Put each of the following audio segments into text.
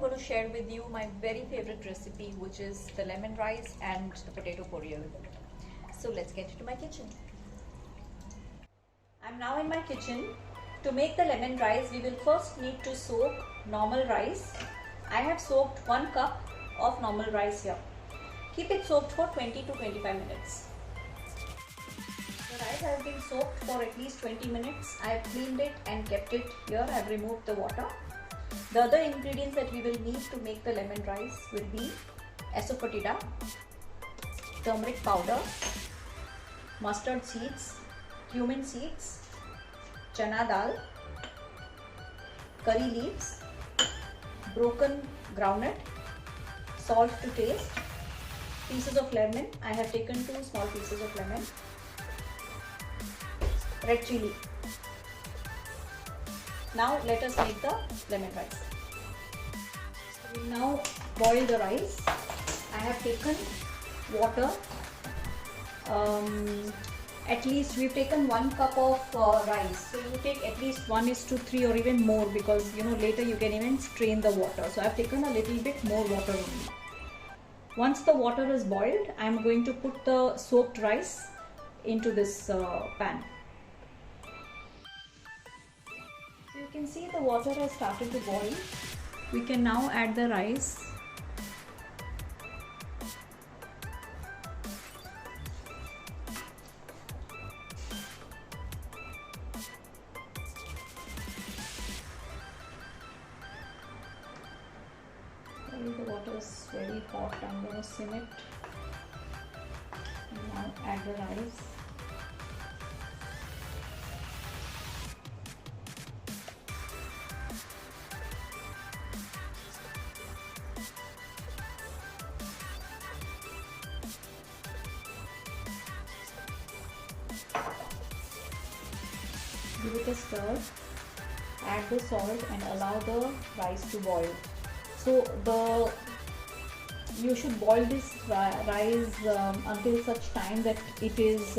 going to share with you my very favorite recipe, which is the lemon rice and the potato porriyal. So let's get into my kitchen. I'm now in my kitchen. To make the lemon rice, we will first need to soak normal rice. I have soaked 1 cup of normal rice here. Keep it soaked for 20 to 25 minutes. The rice has been soaked for at least 20 minutes. I have cleaned it and kept it here. I have removed the water. The other ingredients that we will need to make the lemon rice will be asafoetida, turmeric powder, mustard seeds, cumin seeds, chana dal, curry leaves, broken groundnut, salt to taste, pieces of lemon. I have taken 2 small pieces of lemon, red chili. Now let us make the lemon rice. We will now boil the rice. I have taken water. At least we've taken 1 cup of rice. So you take at least 1:3 or even more, because later you can even strain the water. So I've taken a little bit more water only. Once the water is boiled, I'm going to put the soaked rice into this pan. So you can see the water has started to boil. We can now add the rice. The water is very hot. I'm going to sim it. And now add the rice. Give it a stir. Add the salt and allow the rice to boil. So you should boil this rice until such time that it is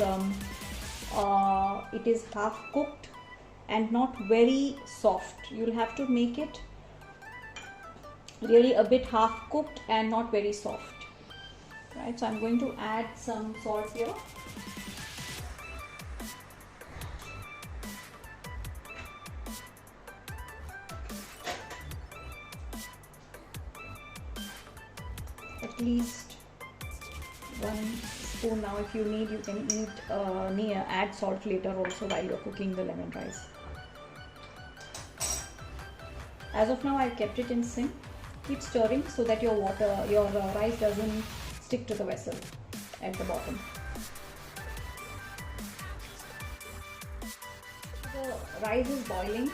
half cooked and not very soft. You'll have to make it really a bit half cooked and not very soft. Right? So I'm going to add some salt here. At least 1 spoon. Now if you need, you can add salt later also while you're cooking the lemon rice. As of now, I've kept it in sim. Keep stirring so that your rice doesn't stick to the vessel at the bottom. The rice is boiling.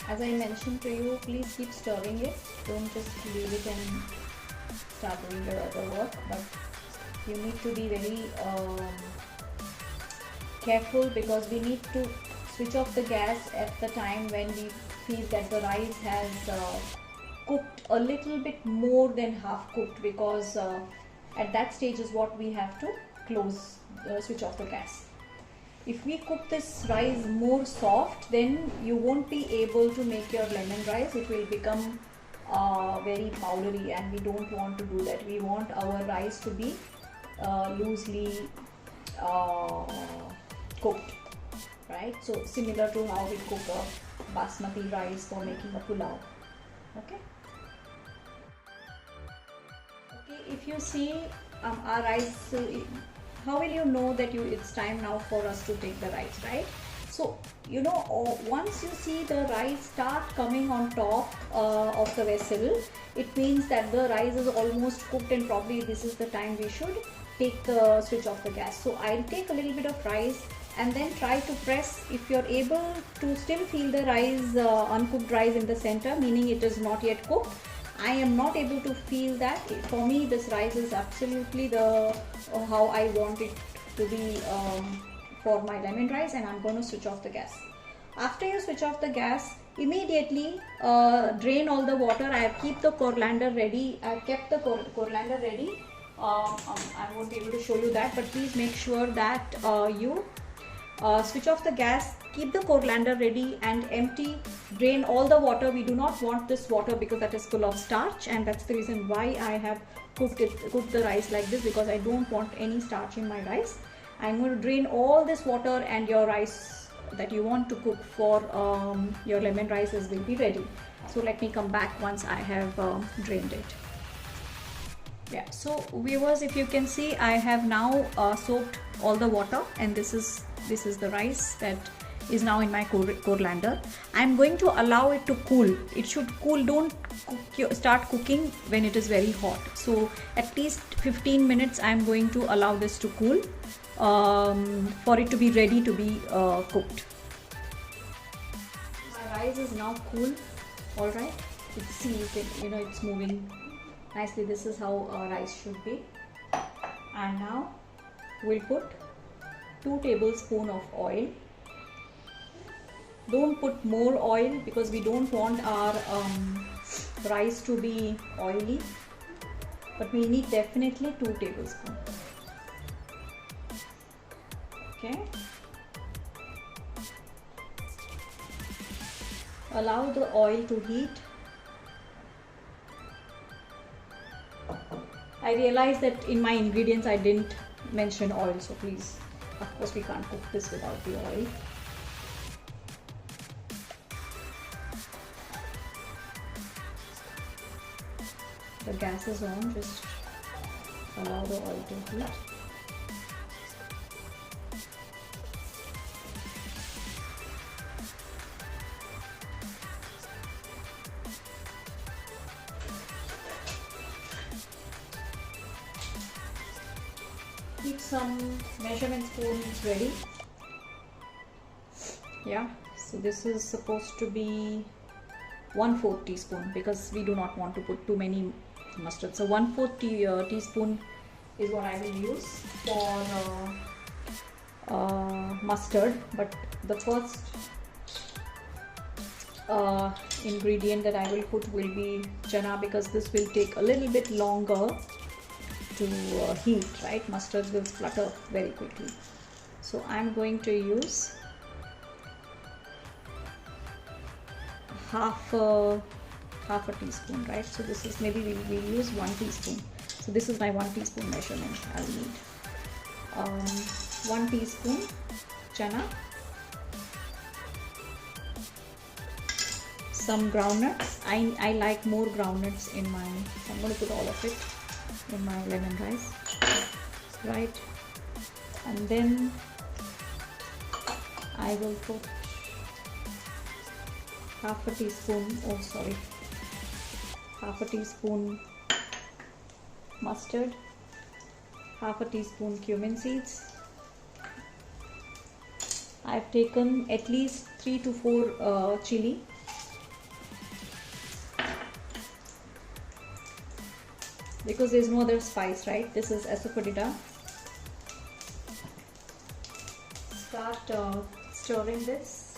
As I mentioned to you, please keep stirring it. Don't just leave it and start doing your other work. But you need to be very careful, because we need to switch off the gas at the time when we feel that the rice has cooked a little bit more than half cooked, because at that stage is what we have to switch off the gas. If we cook this rice more soft, then you won't be able to make your lemon rice. It will become very powdery, and we don't want to do that. We want our rice to be loosely cooked, right? So similar to how we cook a basmati rice for making a pulao. Okay. If you see our rice, how will you know that it's time now for us to take the rice, right? So once you see the rice start coming on top of the vessel, it means that the rice is almost cooked, and probably this is the time we should switch off the gas. So I'll take a little bit of rice and then try to press. If you're able to still feel the rice, uncooked rice in the center, meaning it is not yet cooked. I am not able to feel that. For me, this rice is absolutely how I want it to be for my lemon rice, and I'm going to switch off the gas. After you switch off the gas, immediately drain all the water. I have kept the coriander ready. I won't be able to show you that, but please make sure that you switch off the gas, keep the coriander ready and empty, drain all the water. We do not want this water because that is full of starch, and that's the reason why I have cooked the rice like this, because I don't want any starch in my rice. I'm going to drain all this water, and your rice that you want to cook for your lemon rices will be ready. So let me come back once I have drained it. Yeah, so viewers, if you can see, I have now soaked all the water, and this is the rice that is now in my coriander. I'm going to allow it to cool. It should cool. Don't start cooking when it is very hot. So at least 15 minutes I'm going to allow this to cool for it to be ready to be cooked. My rice is now cool. All right, see, it's moving nicely. This is how rice should be. And now we'll put 2 tablespoons of oil. Don't put more oil because we don't want our rice to be oily, but we need definitely 2 tablespoons. Okay, allow the oil to heat. I realize that in my ingredients I didn't mention oil, so please, of course we can't cook this without the oil. The gas is on, just allow the oil to heat. Keep some measurement spoons ready. Yeah, so this is supposed to be 1/4 teaspoon because we do not want to put too many mustard. So 1/4 teaspoon is what I will use for mustard. But the first ingredient that I will put will be chana, because this will take a little bit longer to heat, right? Mustards will flutter very quickly. So I'm going to use half a teaspoon, right? So this is, maybe we'll use 1 teaspoon. So this is my 1 teaspoon measurement I'll need. 1 teaspoon chana, some groundnuts. I like more groundnuts in my, so I'm going to put all of it in my lemon rice, right? And then I will put half a teaspoon mustard, half a teaspoon cumin seeds. I've taken at least 3 to 4 chili. Because there's no other spice, right? This is asafoetida. Start stirring this.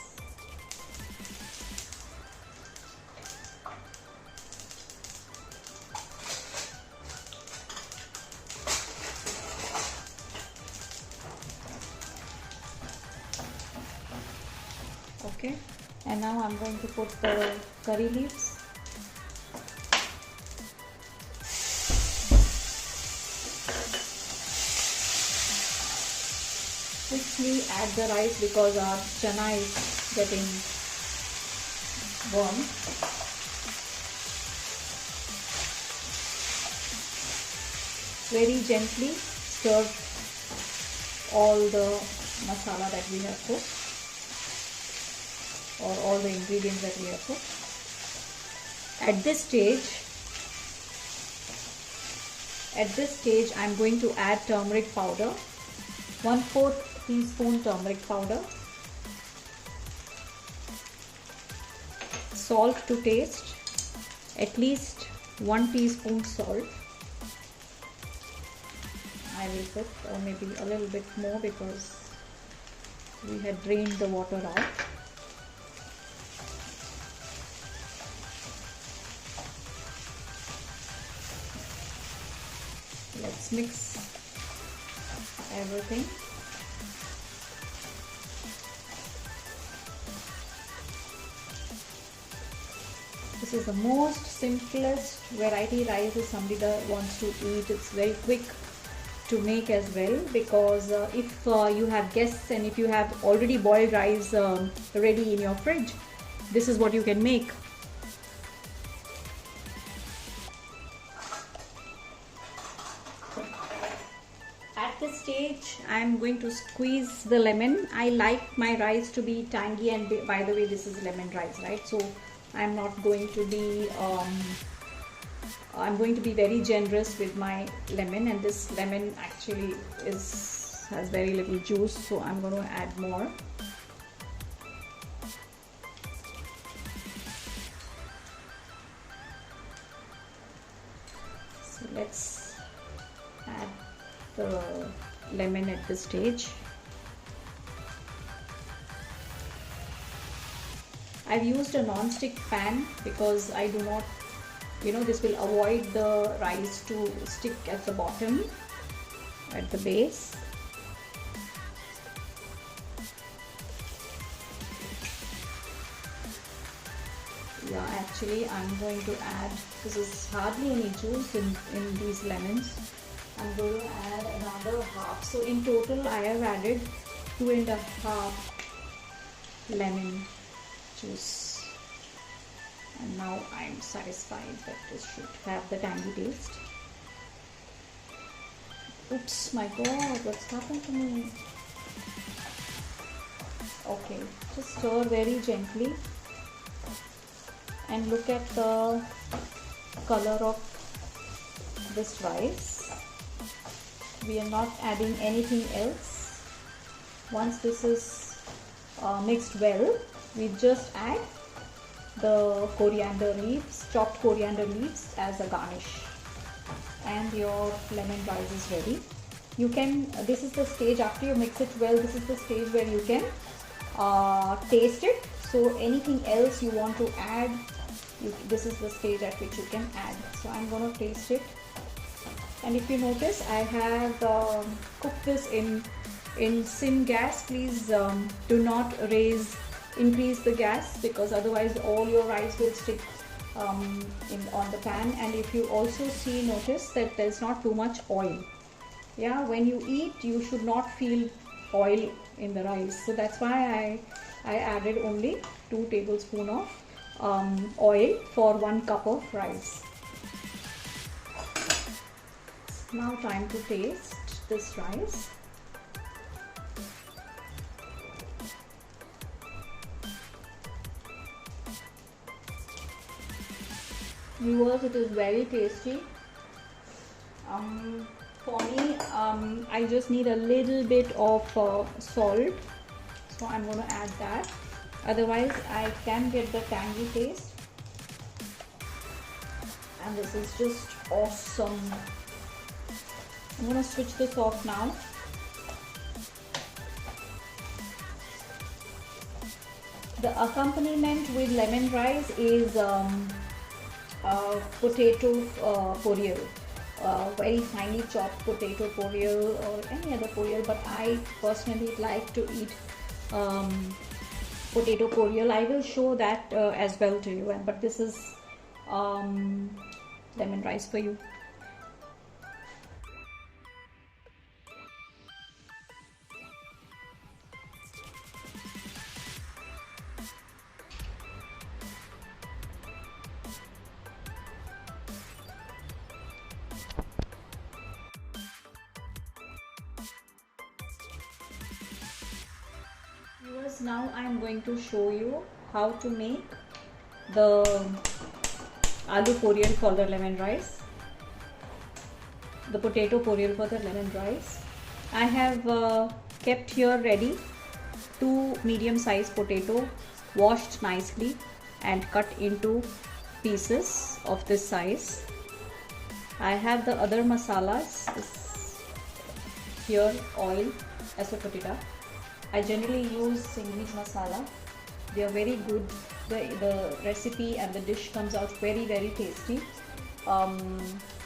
Okay, and now I'm going to put the curry leaves. Quickly add the rice because our chana is getting warm. Very gently stir all the masala that we have cooked, or all the ingredients that we have cooked. At this stage I'm going to add turmeric powder, 1/4 teaspoon turmeric powder, salt to taste, at least 1 teaspoon salt. I will put, or maybe a little bit more because we had drained the water out. Let's mix everything. This is the most simplest variety rice if somebody wants to eat. It's very quick to make as well, because if you have guests and if you have already boiled rice ready in your fridge, this is what you can make. At this stage, I am going to squeeze the lemon. I like my rice to be tangy, and by the way, this is lemon rice, right? So I'm not going to be I'm going to be very generous with my lemon, and this lemon actually has very little juice, so I'm going to add more. So let's add the lemon at this stage. I've used a non-stick pan because I do not, this will avoid the rice to stick at the bottom, at the base. Yeah, actually I'm going to add, this is hardly any juice in these lemons. I'm going to add another half. So in total I have added 2.5 lemon juice. And now I'm satisfied that this should have the tangy taste. Oops, my god, what's happened to me? Okay, just stir very gently and look at the color of this rice. We are not adding anything else. Once this is mixed well, we just add the coriander leaves, chopped coriander leaves as a garnish, and your lemon rice is ready. You can, this is the stage after you mix it well, this is the stage where you can taste it. So anything else you want to add, this is the stage at which you can add. So I'm going to taste it, and if you notice, I have cooked this in sim gas. Please do not increase the gas, because otherwise all your rice will stick on the pan. And if you also notice that there's not too much oil. Yeah, when you eat, you should not feel oil in the rice. So that's why I added only 2 tablespoons of oil for 1 cup of rice. It's now time to taste this rice. Viewers, it is very tasty. For me, I just need a little bit of salt, so I'm going to add that. Otherwise, I can get the tangy taste, and this is just awesome. I'm going to switch this off now. The accompaniment with lemon rice is potato porriyal, very finely chopped potato porriyal or any other porriyal, but I personally like to eat potato porriyal. I will show that as well to you, but this is lemon rice for you. Viewers, now I am going to show you how to make the aloo porriyal for the lemon rice, the potato porriyal for the lemon rice. I have kept here ready 2 medium sized potato, washed nicely and cut into pieces of this size. I have the other masalas here, oil, asafoetida. I generally use Singh's masala. They are very good. The recipe and the dish comes out very, very tasty.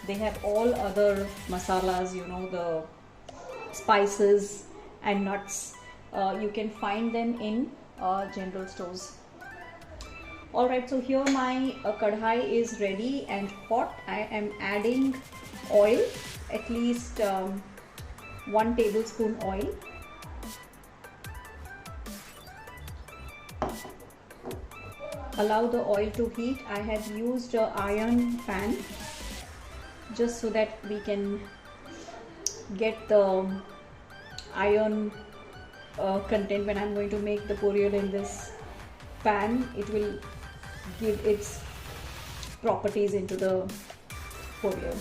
They have all other masalas, the spices and nuts. You can find them in general stores. Alright, so here my kadhai is ready and hot. I am adding oil, at least 1 tablespoon oil. Allow the oil to heat. I have used an iron pan just so that we can get the iron content. When I'm going to make the poriyal in this pan, it will give its properties into the poriyal.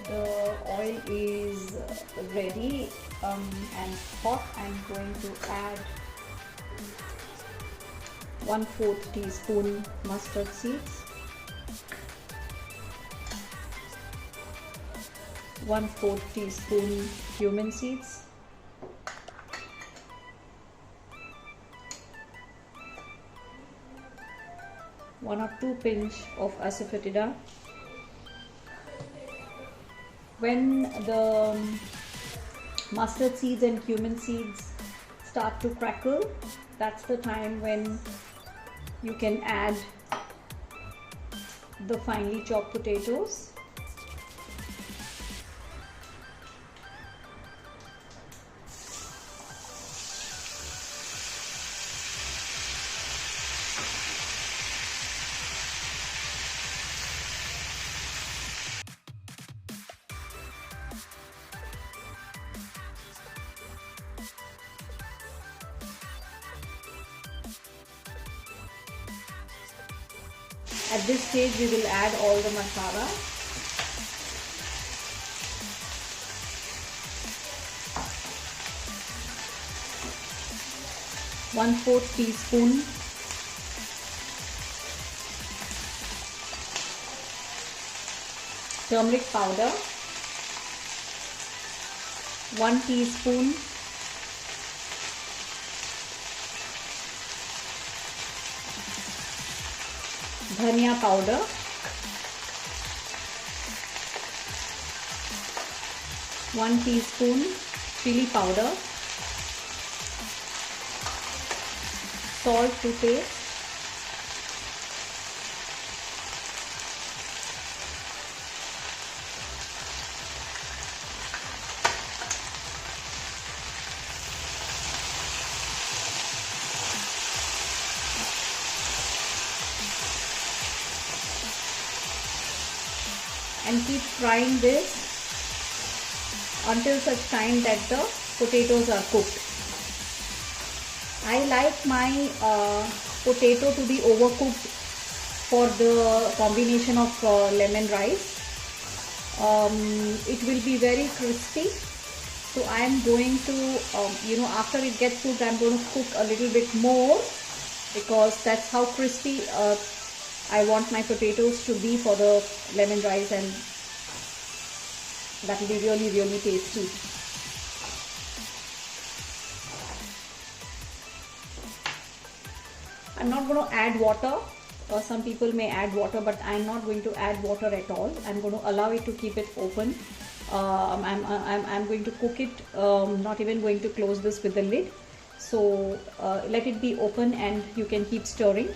The oil is ready and hot. I'm going to add 1/4 teaspoon mustard seeds, 1/4 teaspoon cumin seeds, 1 or 2 pinch of asafoetida. When the mustard seeds and cumin seeds start to crackle, that's the time when you can add the finely chopped potatoes. At this stage we will add all the masala. One-fourth teaspoon turmeric powder, 1 teaspoon धनिया powder, 1 teaspoon chili powder, salt to taste, and keep frying this until such time that the potatoes are cooked. I like my potato to be overcooked for the combination of lemon rice. It will be very crispy, so I am going to after it gets cooked, I am going to cook a little bit more, because that's how crispy I want my potatoes to be for the lemon rice, and that will be really, really tasty. I'm not going to add water. Some people may add water, but I'm not going to add water at all. I'm going to allow it to keep it open. I'm going to cook it, not even going to close this with the lid. So let it be open and you can keep stirring.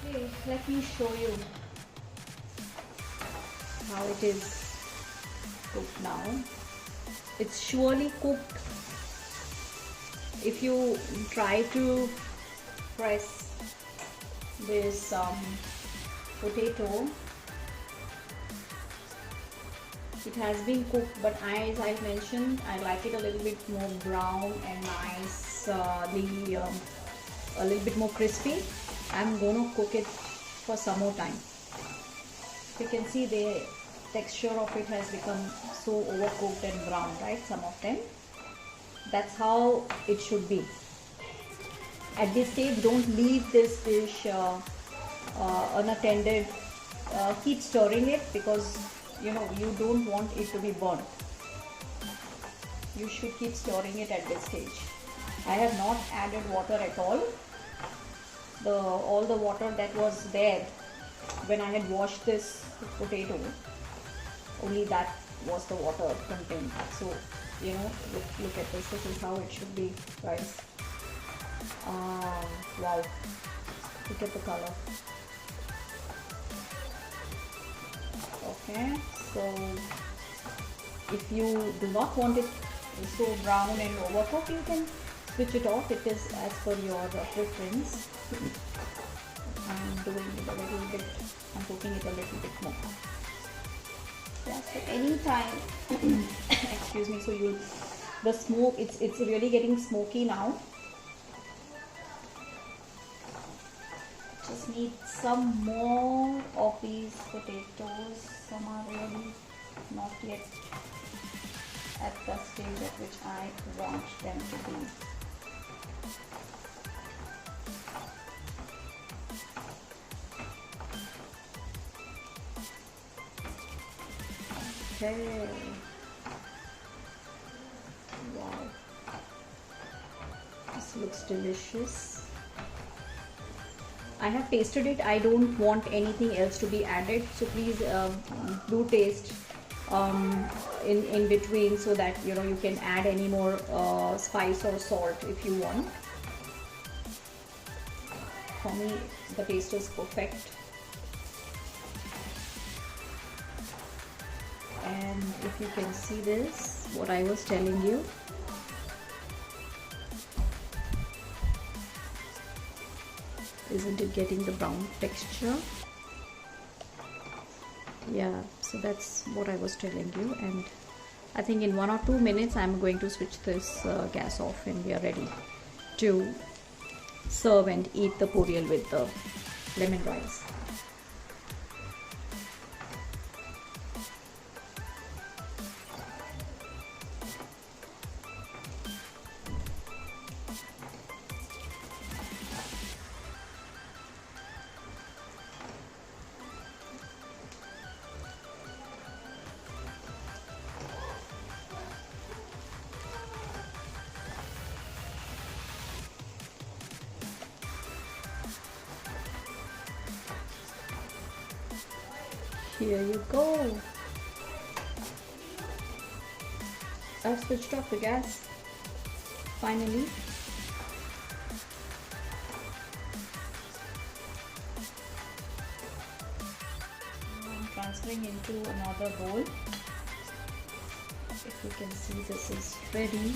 Okay, let me show you how it is cooked now. It's surely cooked. If you try to press this potato, it has been cooked, but as I mentioned, I like it a little bit more brown and nice, a little bit more crispy. I'm going to cook it for some more time. You can see the texture of it has become so overcooked and brown, right? Some of them. That's how it should be. At this stage, don't leave this dish unattended. Keep stirring it, because you don't want it to be burnt. You should keep stirring it at this stage. I have not added water at all. All the water that was there when I had washed this potato, only that was the water content. So look at this. This is how it should be, guys. Wow, look at the color. Okay, so if you do not want it so brown and overcooked, you can switch it off. It is as per your preference. I'm doing it a little bit, I'm cooking it a little bit more. Yeah, so anytime excuse me, so the smoke, it's really getting smoky now. Just need some more of these potatoes. Some are really not yet at the stage at which I want them to be. Okay. Wow. This looks delicious. I have tasted it. I don't want anything else to be added. So please do taste in between, so that you can add any more spice or salt if you want. For me, the taste is perfect. And if you can see this, what I was telling you, isn't it getting the brown texture? Yeah, so that's what I was telling you. And I think in 1 or 2 minutes I'm going to switch this gas off, and we are ready to serve and eat the poriyal with the lemon rice. Here you go. I've switched off the gas finally. I'm transferring into another bowl. If you can see, this is ready.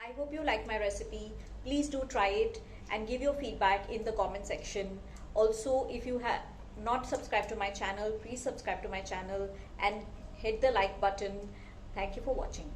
I hope you like my recipe. Please do try it and give your feedback in the comment section. Also, if you have not subscribed to my channel, please subscribe to my channel and hit the like button. Thank you for watching.